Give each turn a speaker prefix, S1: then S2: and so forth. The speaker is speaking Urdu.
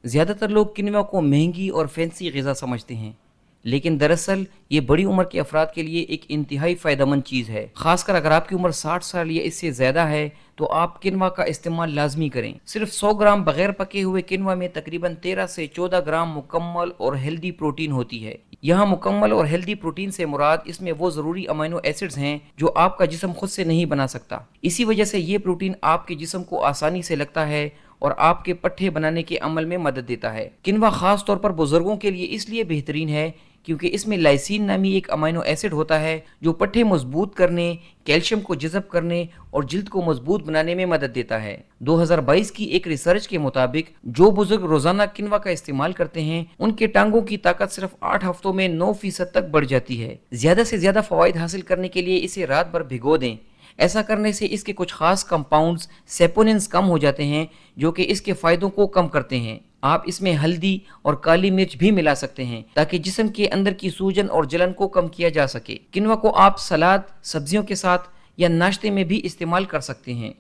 S1: زیادہ تر لوگ کنوا کو مہنگی اور فینسی غذا سمجھتے ہیں، لیکن دراصل یہ بڑی عمر کے افراد کے لیے ایک انتہائی فائدہ مند چیز ہے۔ خاص کر اگر آپ کی عمر 60 سال یا اس سے زیادہ ہے تو آپ کنوا کا استعمال لازمی کریں۔ صرف 100 گرام بغیر پکے ہوئے کنوا میں تقریباً 13 سے 14 گرام مکمل اور ہیلدی پروٹین ہوتی ہے۔ یہاں مکمل اور ہیلدی پروٹین سے مراد اس میں وہ ضروری امینو ایسڈز ہیں جو آپ کا جسم خود سے نہیں بنا سکتا۔ اسی وجہ سے یہ پروٹین آپ کے جسم کو آسانی سے لگتا ہے اور آپ کے پٹھے بنانے کے عمل میں مدد دیتا ہے۔ کنوا خاص طور پر بزرگوں کے لیے اس لیے بہترین ہے کیونکہ اس میں لائسین نامی ایک امینو ایسڈ ہوتا ہے جو پٹھے مضبوط کرنے، کیلشیم کو جذب کرنے اور جلد کو مضبوط بنانے میں مدد دیتا ہے۔ 2022 کی ایک ریسرچ کے مطابق جو بزرگ روزانہ کنوا کا استعمال کرتے ہیں ان کے ٹانگوں کی طاقت صرف 8 ہفتوں میں 9% تک بڑھ جاتی ہے۔ زیادہ سے زیادہ فوائد حاصل کرنے کے لیے اسے رات بھر بھگو دیں۔ ایسا کرنے سے اس کے کچھ خاص کمپاؤنڈز سیپوننز کم ہو جاتے ہیں جو کہ اس کے فائدوں کو کم کرتے ہیں۔ آپ اس میں ہلدی اور کالی مرچ بھی ملا سکتے ہیں تاکہ جسم کے اندر کی سوجن اور جلن کو کم کیا جا سکے۔ کنوا کو آپ سلاد، سبزیوں کے ساتھ یا ناشتے میں بھی استعمال کر سکتے ہیں۔